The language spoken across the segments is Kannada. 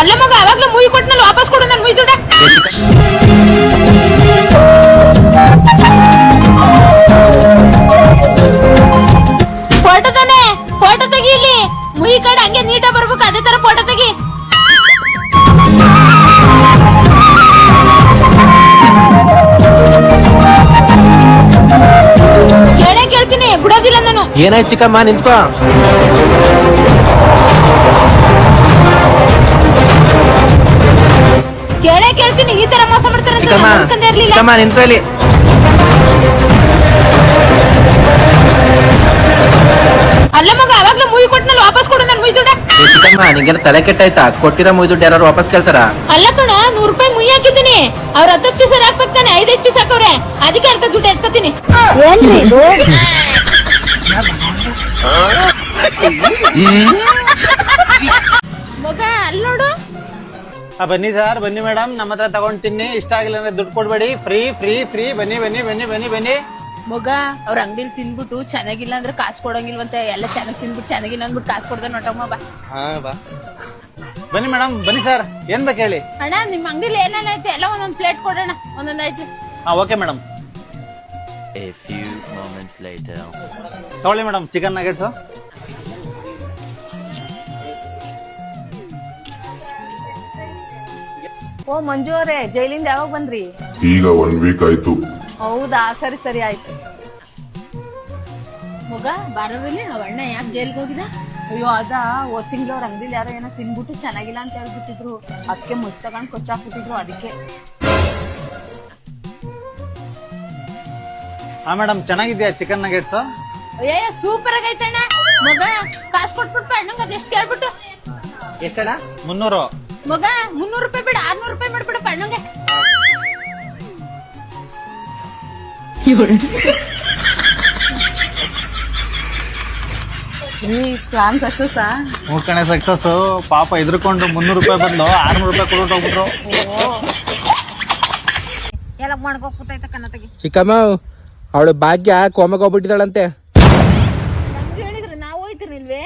ಅಲ್ಲ ಮಗ ಅವಾಗ್ಲೂ ಮುಯಿ ಕೊಟ್ನಲ್ಲಿ ವಾಪಸ್ ಕೊಡು ನನ್ ಮುಯಿ ದುಡ್ಡ. ಫೋಟೋ ತಾನೆ, ಫೋಟೋ ತೆಗಿ ಇಲ್ಲಿ. ಮುಯಿ ಕಡೆ ಹಂಗೆ ನೀಟಾಗಿ ಬರ್ಬೇಕು, ಅದೇ ತರ ಫೋಟೋ ತೆಗಿ. ಕೇಳೇ ಕೇಳ್ತೀನಿ, ಬಿಡೋದಿಲ್ಲ ನಾನು. ಏನಾಯ್ತು ಚಿಕ್ಕಮ್ಮ, ನಿಂತ್ಕೋ. ಕೇಳೇ ಕೇಳ್ತೀನಿ, ಈ ತರ ಮೋಸ ಮಾಡ್ತಾರೆ ಅಂತ ಚಿಕ್ಕಮ್ಮ, ಅನ್ಕೊಂಡೇ ಇರ್ಲಿಲ್ಲ. ಚಿಕ್ಕಮ್ಮ ನಿಂತ್ಕೋ ಇಲ್ಲಿ. ಅಲ್ಲ ಮಗ ಅವಾಗ್ಲೂ ಮುಯಿ ಕೊಟ್ನಲ್ಲಿ ವಾಪಸ್ ಕೊಡು ನನ್ ಮುಯಿ ದುಡ್ಡ. ಚಿಕ್ಕಮ್ಮ, ನಿಂಗೇನ ತಲೆ ಕೆಟ್ಟಾಯ್ತಾ? ಕೊಟ್ಟಿರೋ ಮುಯಿ ದುಡ್ಡು ಯಾರು ವಾಪಸ್ ಕೇಳ್ತಾರ? ಅಲ್ಲ ಕಣ, 100 ರೂಪಾಯಿ ಮುಯಿ ಹಾಕಿದ್ದೀನಿ. ಅವ್ರ 10 ಪೀಸ್ ಹಾಕ್ಬೇಕು ತಾನೆ, 5 ಪೀಸ್ ಹಾಕವ್ರೆ. ಅದಕ್ಕೆ ಅರ್ಧ ದುಡ್ಡು ಎತ್ಕೊತೀನಿ. ಏನ್ರಿ ಇದು? ಮಗ ಅಲ್ಲಿ ನೋಡು. ಬನ್ನಿ ಸರ್, ಬನ್ನಿ ಮೇಡಮ್, ನಮ್ಮ ಹತ್ರ ತಗೊಂಡ್ ತಿನ್ನಿ. ಇಷ್ಟ ಆಗಿಲ್ಲ ಅಂದ್ರೆ ದುಡ್ಡು ಕೊಡ್ಬೇಡಿ. Free free free. ಬನ್ನಿ ಬನ್ನಿ ಬನ್ನಿ ಬನ್ನಿ ಬನ್ನಿ. ಮಗ ಅವ್ರ ಅಂಗಡಿಲಿ ತಿನ್ಬಿಟ್ಟು ಚೆನ್ನಾಗಿಲ್ಲ ಅಂದ್ರೆ ಕಾಸು ಕೊಡಂಗಿಲ್ವಂತೆ. ಎಲ್ಲ ಚೆನ್ನಾಗಿ ತಿನ್ಬಿಟ್ಟು ಚೆನ್ನಾಗಿಲ್ಲ ಅಂದ್ಬಿಟ್ಟು ಕಾಸು ಕೊಡ್ದೆ ನೋಟಮ್ಮ. ಬಾ ಬಾ. ಬನ್ನಿ ಮೇಡಮ್, ಬನ್ನಿ ಸರ್, ಏನ್ ಬೇಕು ಹೇಳಿ. ಅಣ್ಣ ನಿಮ್ ಅಂಗಡಿಲಿ ಏನೇನ್ ಐತೆ ಎಲ್ಲ ಒಂದೊಂದ್ ಪ್ಲೇಟ್ ಕೊಡೋಣ. ಒಂದೊಂದ್ ಐತೆ. Okay madam. ತಗೊಳ್ಳಿ ಮೇಡಮ್, ಚಿಕನ್ ನಗೆಟ್ಸ್. ಓ ಮಂಜು ಅವರೇ, ಜೈಲಿಂದ ಯಾವಾಗ ಬಂದ್ರಿ? ಈಗ 1 ವೀಕ್ ಆಯ್ತು. ಹೌದಾ, ಸರಿ ಸರಿ ಆಯ್ತು. ಮಗ ಬಾರವಲ್ಲಿ ಅವ ಅಣ್ಣ ಯಾಕೆ ಜೈಲ್ಗೆ ಹೋಗಿದ? ಅಯ್ಯೋ ಅದ ಹೋದ್ ತಿಂಗಳು ಅವ್ರ ಅಂಗಡಿಲಿ ಯಾರೋ ಏನೋ ತಿನ್ಬಿಟ್ಟು ಚೆನ್ನಾಗಿಲ್ಲ ಅಂತ ಹೇಳ್ಬಿಟ್ಟಿದ್ರು. ಅದಕ್ಕೆ ಮುಚ್ಚ ತಗೊಂಡ್ ಕೊಚ್ಚಾಕ್ಬಿಟ್ಟಿದ್ರು. ಅದಕ್ಕೆ ಹಾ ಮೇಡಮ್, ಚೆನ್ನಾಗಿದ್ಯಾ ಚಿಕನ್ ನಗೆಟ್ಸ್? ಏ ಸೂಪರ್ ಆಗೈತಣ್ಣ. ಮಗ ಕಾಸು ಕೊಟ್ಬಿಟ್ಟು ಅಣ್ಣಂಗ ಅದೆಷ್ಟು ಕೇಳ್ಬಿಟ್ಟು. ಎಷ್ಟಣ್ಣ? 300. ಮಗ 300 ರೂಪಾಯಿ ಬಿಡ, 600 ರೂಪಾಯಿ ಮಾಡ್ಬಿಡಪ್ಪ ಅಣ್ಣಂಗೆ. ಈ ಪ್ಲಾನ್ ಸಕ್ಸಸ್. ಮೂರ್ಕಣೆ ಸಕ್ಸಸ್. ಪಾಪ ಎದ್ರುಕೊಂಡು 300 ರೂಪಾಯಿ ಬದಲು 600 ರೂಪಾಯಿ ಕೊಟ್ಟು ಹೋಗ್ಬಿಟ್ರು. ಎಲ್ಲ ಮಾಡ್ಕೋಕ್ ಕೂತೈತ ಕನ್ನತಗಿ. ಚಿಕ್ಕಮ್ಮ, ಅವಳು ಭಾಗ್ಯ ಕೋಮಕ್ಕೆ ಹೋಗ್ಬಿಟ್ಟಿದ್ದಾಳಂತೆ. ನಮ್ಗೆ ಹೇಳಿದ್ರೆ ನಾವು ಹೋಯ್ತಿರ್ಲಿಲ್ವೇ?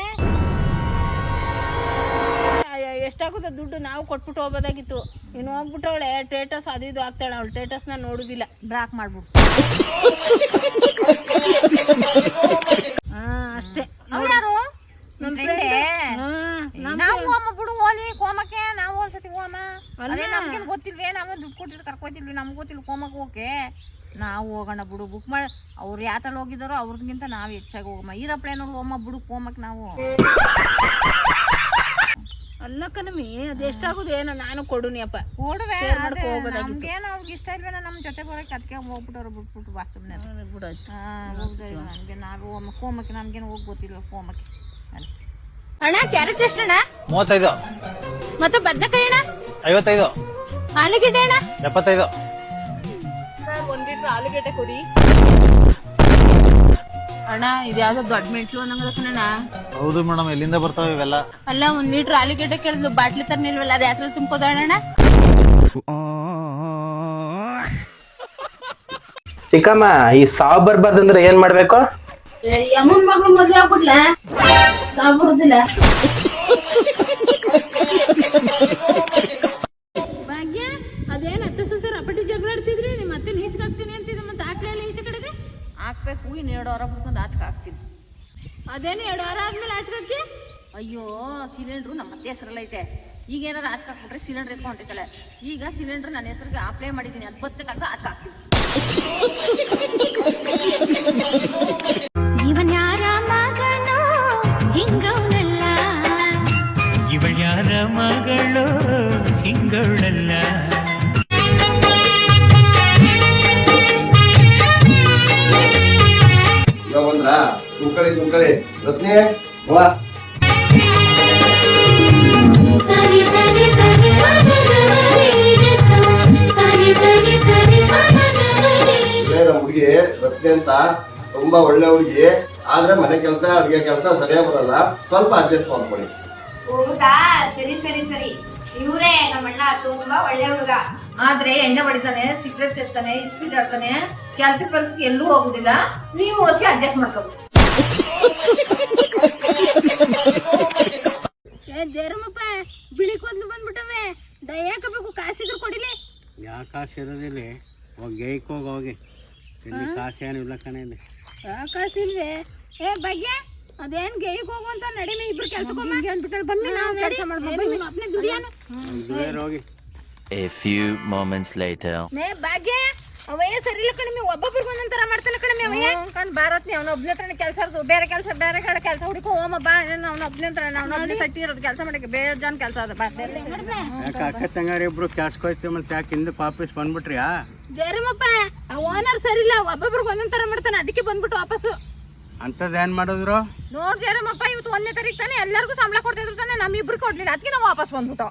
ಎಷ್ಟಾಗುತ್ತ ದುಡ್ಡು ನಾವು ಕೊಟ್ಬಿಟ್ಟು ಹೋಗೋದಾಗಿತ್ತು. ಇನ್ನು ಹೋಗ್ಬಿಟ್ಟವಳೆ ಟೇಟಸ್ ಅದು ಇದು ಆಗ್ತಾಳೆ. ಅವಳು ಟೇಟಸ್ ನ ನೋಡುದಿಲ್ಲ, ಬ್ಲಾಕ್ ಮಾಡ್ಬಿಟ್ಟು. ಅಷ್ಟೇ. ಅವಳು ಯಾರು? ನಮ್ ನಾವು ಹೋಮ ಬಿಡು, ಹೋಲಿ ಕೋಮಕ್ಕೆ. ನಾವು ಒಂದ್ಸತಿ ಹೋಮ ನಮ್ಗೇನ್ ಗೊತ್ತಿಲ್ವೇ? ನಾವು ದುಡ್ಡು ಕೊಟ್ಟಿಟ್ಟು ಕರ್ಕೋತಿಲ್ವಿ, ನಮ್ಗೆ ಗೊತ್ತಿಲ್ಲ ಕೋಮಕ್ಕೆ ಹೋಗಕ್ಕೆ. ನಾವು ಹೋಗೋಣ ಬಿಡು, ಬುಕ್ ಮಾಡಿ. ಅವ್ರು ಯಾತಲ್ಲಿ ಹೋಗಿದಾರೋ ಅವ್ರಿಗಿಂತ ನಾವ್ ಹೆಚ್ಚಾಗಿ ಹೋಗಮ್ಮ. ಈರಪ್ಲೇನವ್ರು ಹೋಮ ಬಿಡು ಕೋಮಕ್ಕೆ ನಾವು. ಅಲ್ಲ ಕಣಮಿ, ಅದ್ ಎಷ್ಟಾಗುದು ಏನೋ ನಾನು ಕೊಡುನಿ ಅಪ್ಪ. ಕೊಡುವೆ, ನಮ್ಗೇನು ಅವ್ರಿಗೆ ಇಷ್ಟ ಇಲ್ವೇನೋ ನಮ್ಮ ಜೊತೆ ಬರೋಕೆ. ಅದಕ್ಕೆ ಹೋಗ್ಬಿಟ್ಟವ್ರು ಬಿಟ್ಬಿಟ್ಟು ಬಾ ಸುಮ್ಮನೆ ಬಿಡೋದು. ನಮ್ಗೆ ನಾವು ಕೋಮಕ್ಕೆ ನಮ್ಗೇನು ಹೋಗಿ ಗೊತ್ತಿಲ್ವ ಕೋಮಕ್ಕೆ. ಅಣ್ಣ ಕ್ಯಾರೆಟ್ ಎಷ್ಟಣ್ಣ? 35. ಮತ್ತೆ ಬದನೆಕಾಯಿ ಅಣ್ಣ? 55. ಆಲೂಗೆಡ್ಡೆ ಅಣ್ಣ? 75. ಸರ್ 1 ಲೀಟರ್ ಆಲೂಗೆಡ್ಡೆ ಕೊಡಿ. ಅಣ್ಣ ಇದು ಯಾವ್ದೋ ದೊಡ್ಡ ಮೆಂಟ್ಲು ಅನ್ನಂಗದ ಕಣಣ್ಣ. ಹೌದು ಮೇಡಮ್, ಎಲ್ಲಿಂದ ಬರ್ತಾವ ಇವೆಲ್ಲ? ಅಲ್ಲ 1 ಲೀಟರ್ ಆಲೂಗೆಡ್ಡೆ ಕೇಳಿದ್ಲು, ಬಾಟ್ಲಿ ತರ ನಿಲ್ವಲ್ಲ, ಅದ ಯಾತ್ರಲ್ಲಿ ತುಂಬೋದ ಅಣ್ಣ? ಚಿಕ್ಕಮ್ಮ, ಈ ಸಾವು ಬರ್ಬಾರ್ದಂದ್ರೆ ಏನ್ ಮಾಡ್ಬೇಕು? ಅಮ್ಮನ ಮಗಳು ಮದ್ವೆ ಆಗ್ಬಿಡ್ಲ, ಸಾವು ಬರುದಿಲ್ಲ. ಭಾಗ್ಯ, ಅದೇನ್ ಅತ್ತೆ ಸೊಸೆ ರಪಟಿ ಜಗಳ ಆಡ್ತಿದ್ರಿ? ನಿಮ್ಮ ಅತ್ತೆ ಈಚಕಾಗ್ತೀನಿ ಅಂತಿದ್ದೆ, ಮತ್ತೆ ಆಕಳೆಲ್ಲ ಈಚೆ ಕಡೆಗೆ ಹಾಕ್ಬೇಕು. ಇನ್ನು 2 ವಾರ ಬಿಟ್ಕೊಂಡು ಆಚೆ ಹಾಕ್ತೀನಿ. ಅದೇನು 2 ವಾರ ಆದ್ಮೇಲೆ ಆಚೆ ಹಾಕಿ? ಅಯ್ಯೋ, ಸಿಲಿಂಡ್ರು ನಮ್ಮ ಅತ್ತೆ ಹೆಸರಲ್ಲ ಐತೆ. ಈಗ ಏನಾರು ಆಚೆ ಹಾಕ್ಬಿಟ್ರೆ ಸಿಲಿಂಡರ್ ಎತ್ಕೊಂಡಿತ್ತಲ್ಲ. ಈಗ ಸಿಲಿಂಡರ್ ನನ್ನ ಹೆಸರಿಗೆ ಅಪ್ಲೈ ಮಾಡಿದ್ದೀನಿ. ಅದು ಬತ್ತಕ್ಕಾಗ ಆಚೆ ಹಾಕ್ತೀನಿ. ಇವನ್ ಯಾರ ಮಗನೋ ಹಿಂಗವನಲ್ಲ, ಇವಳು ಯಾರ ಮಗಳು ಹಿಂಗವಳಲ್ಲ. ಬಂದ್ರ ಕುಕ್ಕಳಿ ರತ್ನೆ ವಾ. ನಮ್ಮ ಹುಡುಗಿ ರತ್ನೆ ಅಂತ ತುಂಬಾ ಒಳ್ಳೆ ಹುಡುಗಿ. ಆದ್ರೆ ಮನೆ ಕೆಲಸ ಅಡ್ಗೆ ಕೆಲಸ ಸರಿಯಾಗಿ ಬರಲ್ಲ. ಸ್ವಲ್ಪ ಅಡ್ಜಸ್ಟ್ ಮಾಡ್ಕೊಳ್ಳಿ. ಹೌದಾ, ಸರಿ ಸರಿ ಸರಿ. ಇವ್ರೇ ನಮ್ಮಣ್ಣ ತುಂಬಾ ಒಳ್ಳೆ ಹುಡುಗ. ಆದ್ರೆ ಎಣ್ಣೆ ಹೊಡಿತಾನೆ, ಸಿಗರೇಟ್ ಸೇರ್ತಾನೆ, ಸ್ಪೀಡ್ ಆಡ್ತಾನೆ, ಕೆಲ್ಸಕ್ಕೆ ಎಲ್ಲೂ ಹೋಗುದಿಲ್ಲ. ನೀವು ಹೊಸಿ ಅಡ್ಜಸ್ಟ್ ಮಾಡ್ಕೋಬಹುದು. ಜರಮಪ್ಪ ಬಿಳಿ ಕೂದ್ಲು ಬಂದ್ಬಿಟ್ಟವೆ. ಕಾಸು ಇರೋದಿಲ್ಲ ಹೋಗಿ ಗೇಯ್ಕ್ ಹೋಗಿ ಇಲ್ಲಿ ಕಾಸು ಏನು ಇಲ್ಲ ಕಣೆ ಇಲ್ಲಿ ಆಕಾಶ ಇಲ್ವೇ ಏ ಬಗ್ಗೆ ಅದೇನ್ ಗೇಯ್ಗೆ ಹೋಗು ಅಂತ ನಡಿಮೆ ಇಬ್ರು ಕೆಲ್ಸಕ್ಕೆ ಅಂದ್ಬಿಟ್ಟು ಬನ್ನಿ ನಾವು ಕೆಲಸ ಮಾಡ್ಬೋದು ಅಪ್ನೆ ದುಡಿಯಾನು ಹೋಗಿ A few moments later. May ಭಾಗ್ಯ ಅವಯ್ಯ ಸರಿ ಇಲ್ಲ ಕಡಿಮೆ ಒಬ್ಬೊಬ್ರಿಗೆ ಒಂದೊಂದ್ ತರ ಮಾಡ್ತಾನೆ ಕಡಿಮೆ ಅವಯ್ಯ ಕಣ್ ಭಾರತ್ನಿ ಅವನ ಒಬ್ನೇ ಹತ್ರನೇ ಕೆಲಸ ಇರೋದು ಬೇರೆ ಕಡೆ ಕೆಲಸ ಹುಡುಕೋ ಹೋಮ ಬಾ ಅವನ ಒಬ್ನೇ ಹತ್ರ ಅವನ ಒಬ್ನೇ ಸಟ್ಟಿ ಇರೋದು ಕೆಲಸ ಮಾಡಕ್ಕೆ ಬೇರೆ ಜನ ಕೆಲಸ ಅದ ಬಾ ಯಾಕೆ ಅಕ್ಕ ತಂಗಾರಿ ಇಬ್ರು ಕ್ಯಾಶ್ ಹೋಯ್ತು ಮತ್ತೆ ಯಾಕೆ ಹಿಂದಕ್ಕೆ ವಾಪಸ್ ಬಂದ್ಬಿಟ್ರಿಯಾ ಜರಮಪ್ಪ ಆ ಓನರ್ ಸರಿ ಇಲ್ಲ ಒಬ್ಬೊಬ್ರಿಗೆ ಒಂದೊಂದ್ ತರ ಮಾಡ್ತಾನೆ ಅದಕ್ಕೆ ಬಂದ್ಬಿಟ್ಟು ವಾಪಸ್ಸು ಅಂಥದ್ದು ಏನು ಮಾಡಿದ್ರು ನೋಡ್ ಜರಮಪ್ಪ ಇವತ್ತು 1ನೇ ತಾರೀಕು ತಾನೆ ಎಲ್ಲರಿಗೂ ಸಂಬಳ ಕೊಡ್ತಿದ್ರು ತಾನೆ ನಮ್ಮಿಬ್ರು ಕೊಡ್ಲಿಲ್ಲ ಅದಕ್ಕೆ ನಾವು ವಾಪಸ್ ಬಂದ್ಬಿಟ್ಟು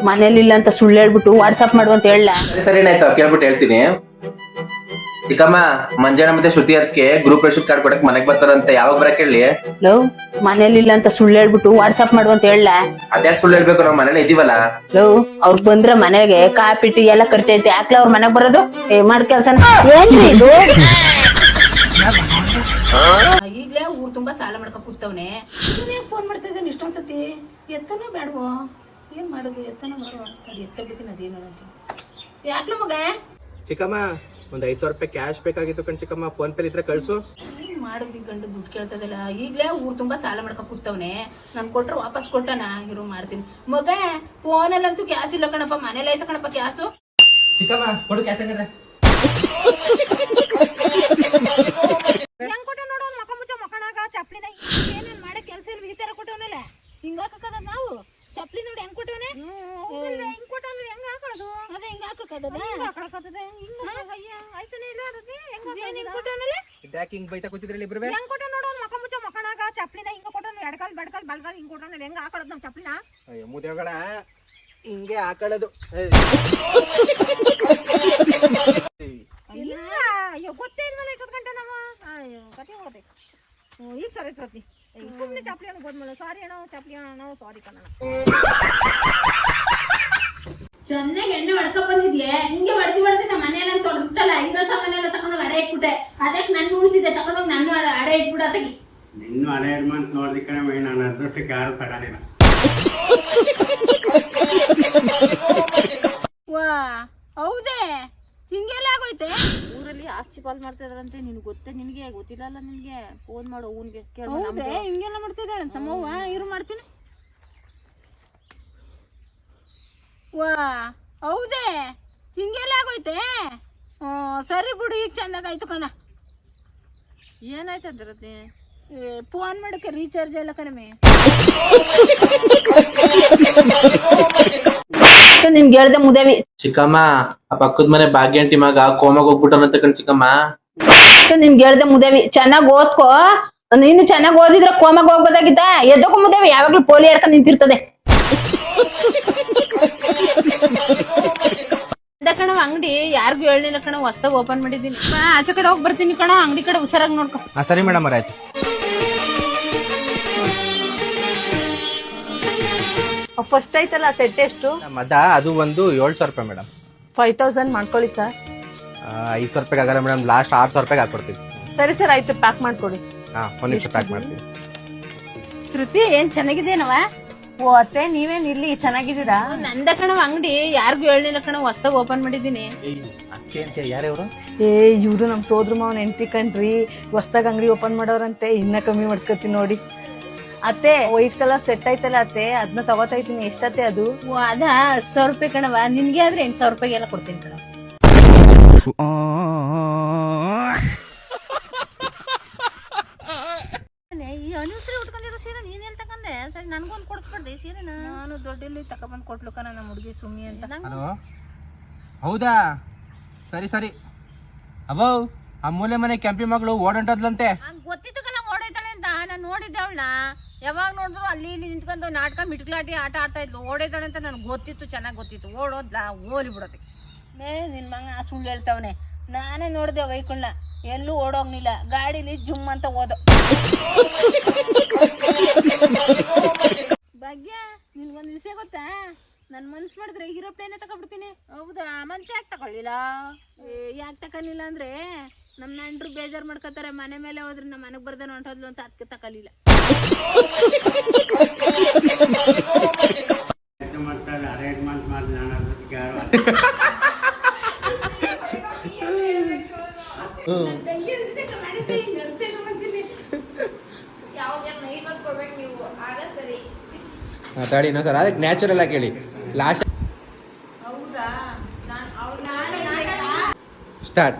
ಮನೇಲಿಲ್ಲ ಅಂತ ಸುಳ್ಳು ಹೇಳ್ಬಿಟ್ಟು ವಾಟ್ಸಪ್ ಮಾಡು ಅಂತ ಹೇಳ. ಸರಿ ಆಯ್ತು ಕೇಳ್ಬಿಟ್ಟು ಹೇಳ್ತೀನಿ. ಚಿಕ್ಕಮ್ಮ ಮಂಜಾನ ಮತ್ತೆ ಶ್ರುತಿ ಅದಕ್ಕೆ ಗ್ರೂಪ್ ರೇಷನ್ ಕಾರ್ಡ್ ಕೊಡಕ್ ಮನೆಗ್ ಬರ್ತಾರಂತೆ ಯಾವಾಗ ಬರಕ್ ಹೇಳಿ. ಲವ್ ಮನೇಲಿಲ್ಲ ಅಂತ ಸುಳ್ಳು ಹೇಳ್ಬಿಟ್ಟು ವಾಟ್ಸಪ್ ಮಾಡು ಅಂತ ಹೇಳ. ಅದ್ಯಾಕ್ ಸುಳ್ಳು ಹೇಳ್ಬೇಕು ನಾವ್ ಮನೇಲಿ ಇದೀವಲ್ಲ. ಲವ್ ಅವ್ರು ಬಂದ್ರೆ ಮನೆಗೆ ಕಾಪಿ ಟೀ ಎಲ್ಲ ಖರ್ಚೈತೆ ಯಾಕ್ಲ ಅವ್ರ ಮನೆಗ್ ಬರೋದು ಮಾಡ್ ಕೆಲ್ಸನ ಏನ್ರಿ ಇದು. ಈಗ್ಲೇ ಊರ್ ತುಂಬಾ ಸಾಲ ಮಾಡ್ಕೊ ಕೂತವ್ನೆ ಫೋನ್ ಮಾಡ್ತಾ ಇದ್ದಾನೆ ಇಷ್ಟೊಂದ್ಸತಿ ಎತ್ತನೋ ಬೇಡವೋ ಏನ್ ಮಾಡೋದು ಎತ್ತನೋ ಬೇಡವ ತಡಿ ಎತ್ತ ಬಿಡ್ತೀನಿ ಅದೇನೋ ಯಾಕ್ಲ ಮಗ ಚಿಕ್ಕಮ್ಮ ಒಂದ್ 5,000 ರೂಪಾಯಿ ಕ್ಯಾಶ್ ಬೇಕಾಗಿತ್ತು ಕಣ್ ಚಿಕ್ಕಮ್ಮ ಫೋನ್ ಪೇ ಇದ್ರೆ ಕಳ್ಸು. ಏನ್ ಮಾಡೋದು ಈ ಗಂಡು ದುಡ್ಡು ಕೇಳ್ತದಲ್ಲ ಈಗ್ಲೇ ಊರ್ ತುಂಬಾ ಸಾಲ ಮಾಡ್ಕೊ ಕೂತವ್ನೆ ನನ್ ಕೊಟ್ರೆ ವಾಪಸ್ ಕೊಟ್ಟನ ಇರು ಮಾಡ್ತೀನಿ ಮಗ ಫೋನಲ್ಲಂತೂ ಕ್ಯಾಶ್ ಇಲ್ಲ ಕಣಪ್ಪ ಮನೇಲಿ ಆಯ್ತು ಕಣಪ್ಪ ಕ್ಯಾಶು. ಚಿಕ್ಕಮ್ಮ ಕೊಡು ಕ್ಯಾಶ್ ಹಂಗಂದ್ರೆ. ಹೆಂಗ್ ಕೊಟ್ಟ ನೋಡು ಮಕ್ಕ ಮುಚ್ಚ ಮಕ್ಕಳಾಗ ಚಪ್ಲಿನ ಏನೇನ್ ಮಾಡಕ್ ಕೆಲ್ಸ ಇಲ್ಲ ಈ ತರ ಕೊಟ್ಟವನಲ್ಲ ಹಿಂಗ ಹಾಕದ ನಾವು ಚಪ್ಲಿ ನೋಡಿ ಹೆಂಗ್ ಕೊಟ್ಟವನೆ ಹಿಂಗ್ ಕೊಟ್ಟಂದ್ರೆ ಹೆಂಗ್ ಹಾಕೊಳ್ಳೋದು ಅದೇ ಹಿಂಗ ಹಾಕದ ಹಾಕೊಳಕತ್ತದೆ ಹಿಂಗ ಆಯ್ತಾನೆ ಇಲ್ಲ ಅದಕ್ಕೆ ಹೆಂಗ್ ಕೊಟ್ಟವನಲ್ಲ ಇದ್ಯಾಕೆ ಹಿಂಗ್ ಬೈತಾ ಕೂತಿದ್ರಲ್ಲ ಇಬ್ರು. ಹೆಂಗ್ ಕೊಟ್ಟ ನೋಡು ಮಕ್ಕ ಮುಚ್ಚ ಮಕ್ಕಳಾಗ ಚಪ್ಲಿನ ಹಿಂಗ ಕೊಟ್ಟನು ಎಡಕಾಲ್ ಬಡಕಾಲ್ ಬಲ್ಗಾಲ್ ಹಿಂಗ್ ಕೊಟ್ಟನು ಹೆಂಗ್ ಹಾಕೊಳ್ಳೋದು ನಾವು ಚಪ್ಲಿನ ಅಯ್ಯೋ ಮುದೇಗಳ ಹಿಂಗೆ ಹಾಕೊಳ್ಳೋದು. ಇಲ್ಲ ಅಯ್ಯೋ ಗೊತ್ತೇ ಇಲ್ವಲ್ಲ ಇಷ್ಟೊತ್ತು ಗಂಟೆ ನಾವು ಅಯ್ಯೋ ಕತೆ ಹೋದೆ ಈಗ ಸರಿ ಸತಿ ಸುಮ್ಮನೆ ಚಪ್ಲಿ ಅನ್ನು ಗೋದ್ಮೇಲೆ ಸಾರಿ ಅಣ್ಣ ಚಪ್ಲಿ ಅಣ್ಣ ಸಾರಿ ಕಣ್ಣ ಚೆನ್ನಾಗಿ ಎಣ್ಣೆ ಹೊಡ್ಕೊ ಬಂದಿದ್ಯೆ ಹಿಂಗೆ ಹೊಡ್ದಿ ನಮ್ಮ ಮನೆಯಲ್ಲ ತೊಡ್ಬಿಟ್ಟಲ್ಲ ಇರೋ ಸಾಮಾನೆಲ್ಲ ತಗೊಂಡೋಗಿ ಅಡೆ ಇಟ್ಬಿಟ್ಟೆ ಅದಕ್ಕೆ ನನ್ನ ಉಳಿಸಿದೆ ತಗೊಂಡೋಗಿ ನನ್ನ ಅಡೆ ಇಟ್ಬಿಡು ಅದಕ್ಕೆ ನಿನ್ನೂ ಅರೇಂಜ್ಮೆಂಟ್ ನೋಡಿದ ಕಣೆ ನನ್ನ ಅದೃಷ್ಟಕ್ಕೆ ಯಾರು ತಗೊಂಡಿಲ್ಲ. ವಾ ಹೌದೇ ಹಿಂಗೆಲ್ಲ ಆಗೋಯ್ತೆ ಊರಲ್ಲಿ ಆಸ್ತಿ ಪಾಲ್ ಮಾಡ್ತಾ ಇದ್ರಂತೆ ನಿನ್ಗೆ ನಿನಗೆ ಗೊತ್ತಿಲ್ಲ ನಿನ್ಗೆ ಫೋನ್ ಮಾಡು ಅವನ್ಗೆ ಕೇಳ್ದೆ ಹಿಂಗೆಲ್ಲ ಮಾಡ್ತಿದ್ದಾಳೆ ತಮ್ಮವ್ವ ಇರು ಮಾಡ್ತೀನಿ. ವಾ ಹೌದೇ ಹಿಂಗೆಲ್ಲ ಆಗೋಯ್ತೆ ಸರಿ ಬಿಡು ಈಗ ಚಂದಾಗಾಯ್ತು ಕಣ ಏನಾಯ್ತು ಅಂದ್ರತ್ತೆ ಫೋನ್ ಮಾಡಕ್ಕೆ ರೀಚಾರ್ಜ್ ಎಲ್ಲ ಕಡಿಮೆ ನಿಮ್ಗೆ ಹೇಳ್ದೆ ಮುದೇವಿ ಚಿಕ್ಕಮ್ಮ ಆ ಪಕ್ಕದ ಮನೆ ಭಾಗ್ಯಂಟಿ ಮಗ ಕೋಮಾಗ ಹೋಗ್ಬಿಟ್ಟವನಂತ ಕಣ್ ಚಿಕ್ಕಮ್ಮ. ನಿಮ್ಗೆ ಹೇಳ್ದೆ ಮುದೇವಿ ಚೆನ್ನಾಗ್ ಓದ್ಕೋ ನೀನು ಚೆನ್ನಾಗ್ ಓದಿದ್ರೆ ಕೋಮಾಗ ಹೋಗ್ಬೋದಾಗಿದ್ದ ಎದ್ದಕ್ಕೂ ಮುದೇವಿ ಯಾವಾಗ್ಲೂ ಪೋಲಿ ಆಡ್ಕೊಂಡ್ ನಿಂತಿರ್ತದೆ. ಕಣವ ಅಂಗಡಿ ಯಾರಿಗೂ ಹೇಳಿಲ್ಲ ಕಣ ಹೊಸ್ದಾಗ ಓಪನ್ ಮಾಡಿದೀನಿ ಆಚೆ ಕಡೆ ಹೋಗಿ ಬರ್ತೀನಿ ಕಣ ಅಂಗಡಿ ಕಡೆ ಹುಷಾರಾಗಿ ನೋಡ್ಕೊ. ಸರಿ ಮೇಡಮ್ ಆಯ್ತು. ಫಸ್ಟ್ ಆಯ್ತಲ್ಲ ಸೆಟ್ ಎಷ್ಟು ಮದ ಅದು ಒಂದು 7,000 ರೂಪಾಯಿ ಮೇಡಮ್. 5,000 ಮಾಡ್ಕೊಳ್ಳಿ ಸರ್. 5,000 ರೂಪಾಯಿಗೆ ಆಗಲ್ಲ ಮೇಡಮ್ ಲಾಸ್ಟ್ 6,000 ರೂಪಾಯಿಗೆ ಹಾಕೊಡ್ತೀವಿ. ಸರಿ ಸರ್ ಆಯ್ತು ಪ್ಯಾಕ್ ಮಾಡ್ಕೊಡಿ. ಒಂದ್ ನಿಮಿಷ ಪ್ಯಾಕ್ ಮಾಡ್ತೀವಿ. ಶ್ರುತಿ ಏನ್ ಚೆನ್ನಾಗಿದೇನವ ಓ ಅತ್ತೆ ನೀವೇನ್ ಇಲ್ಲಿ ಚೆನ್ನಾಗಿದ್ದೀರಾ. ನಂದ ಕಣವ ಅಂಗಡಿ ಯಾರಿಗೂ ಹೇಳಿಲ್ಲ ಕಣ ಹೊಸ್ದಾಗ ಓಪನ್ ಮಾಡಿದೀನಿ. ಯಾರ್ಯಾವ್ರು? ಇವ್ರು ನಮ್ ಸೋದ್ರ ಮಾವನ್ ಹೆಂಡತಿ ಕಣ್ರಿ ಹೊಸ್ದಾಗ ಅಂಗಡಿ ಓಪನ್ ಮಾಡೋರಂತೆ ಇನ್ನ ಕಮ್ಮಿ ಮಾಡ್ಸ್ಕೊತೀನಿ ನೋಡಿ. ಅತ್ತೆ ವೈಟ್ ಕಲರ್ ಸೆಟ್ ಆಯ್ತಲ್ಲ ಅತ್ತೆ ಅದನ್ನ ತಗೋತಾ ಇದ್ದೀನಿ ಎಷ್ಟತ್ತೆ ಅದು? ಓ ಅದ 10,000 ರೂಪಾಯಿ ಕಣವ ನಿನ್ಗೆ ಆದ್ರೆ 8,000 ರೂಪಾಯಿಗೆ ಎಲ್ಲ ಕೊಡ್ತೀನಿ ಕಣ. ಈ ಅನುಸರಿ ಉಟ್ಕೊಂಡಿರೋ ಸೀರೆ ನೀನೇನ್ ತಗೊಂಡೆ ಸರಿ ನನ್ಗೊಂದು ಕೊಡಿಸ್ಬಾರ್ದೆ ಸೀರೆನ ನಾನು ದೊಡ್ಡಲ್ಲಿ ತಕೊಂಡ್ಬಂದು ಕೊಟ್ಲು ಕಣ ನಮ್ಮ ಹುಡುಗಿ ಸುಮ್ಮಿ ಅಂತ. ಹಲೋ ಹೌದಾ ಸರಿ ಸರಿ ಅವೋ ಆ ಮೂಲೆ ಮನೆ ಕೆಂಪಿ ಮಗಳು ಓಡಂಟದ್ಲಂತೆ. ಹಂಗ್ ಗೊತ್ತಿತ್ತು ಕಣ ಓಡೈತಾಳೆ ಅಂತ ನಾನು ನೋಡಿದ್ದೆ ಅವಳನ್ನ ಯಾವಾಗ ನೋಡಿದ್ರು ಅಲ್ಲಿ ಇಲ್ಲಿ ನಿಂತ್ಕೊಂಡು ನಾಟಕ ಮಿಟ್ಕಲಾಟಿ ಆಟ ಆಡ್ತಾ ಇದ್ಲು ಓಡೈತಾಳೆ ಅಂತ ನನಗೆ ಗೊತ್ತಿತ್ತು ಚೆನ್ನಾಗಿ ಗೊತ್ತಿತ್ತು ಓಡೋದ್ಲ ಓಲಿ ಬಿಡೋದೆ ನಿನ್ ಮಗ ಸುಳ್ಳು ಹೇಳ್ತಾವನೆ ನಾನೇ ನೋಡ್ದೆ ವೈಕುಳ್ಳ ಎಲ್ಲೂ ಓಡೋಗ್ನಿಲ್ಲ ಗಾಡಿಲಿ ಜುಮ್ ಅಂತ ಓದೋ ಭಾಗ್ಯ ನಿನ್ಗೊಂದು ವಿಷಯ ಗೊತ್ತಾ ನನ್ ಮನ್ಸ್ ಮಾಡಿದ್ರೆ ಹೀರೋಪ್ಲೇನೆ ತಗೊಬಿಡ್ತೀನಿ. ಹೌದಾ ಮತ್ತೆ ಯಾಕೆ ತಗೊಳ್ಳಿಲ್ಲ? ಯಾಕೆ ತಗೊಳ್ಳಿಲ್ಲ ಅಂದ್ರೆ ನಮ್ಮ ನೆಂಟ್ರು ಬೇಜಾರ್ ಮಾಡ್ಕೋತಾರೆ ಮನೆ ಮೇಲೆ ಹೋದ್ರೆ ನಮ್ಮ ಮನೆಗ್ ಬರ್ದೇನೋ ಹೊಂಟೋದ್ಲು ಅಂತ ಅದಕ್ಕೆ ತಗೊಳ್ಳಿಲ್ಲ. ನನ್ ತಂಗಿ ಅಂತ ಮಾಡಿದ್ದೆ ಹಿಂಗ್ ಅರ್ತೇನೋ ಅಂತೀನಿ. ಯಾವಾಗ ನೈಟ್ ಹೊತ್ತು ಕೊಡ್ಬೇಕು ನೀವು, ಆಗ ಸರಿ. ತಡಿ ಇನ್ನೊಂದು ಸರ್ ಅದಕ್ಕೆ ನ್ಯಾಚುರಲ್ ಆಗಿ ಹೇಳಿ ಲಾಸ್ಟ್ ಹೌದಾ? ಸ್ಟಾರ್ಟ್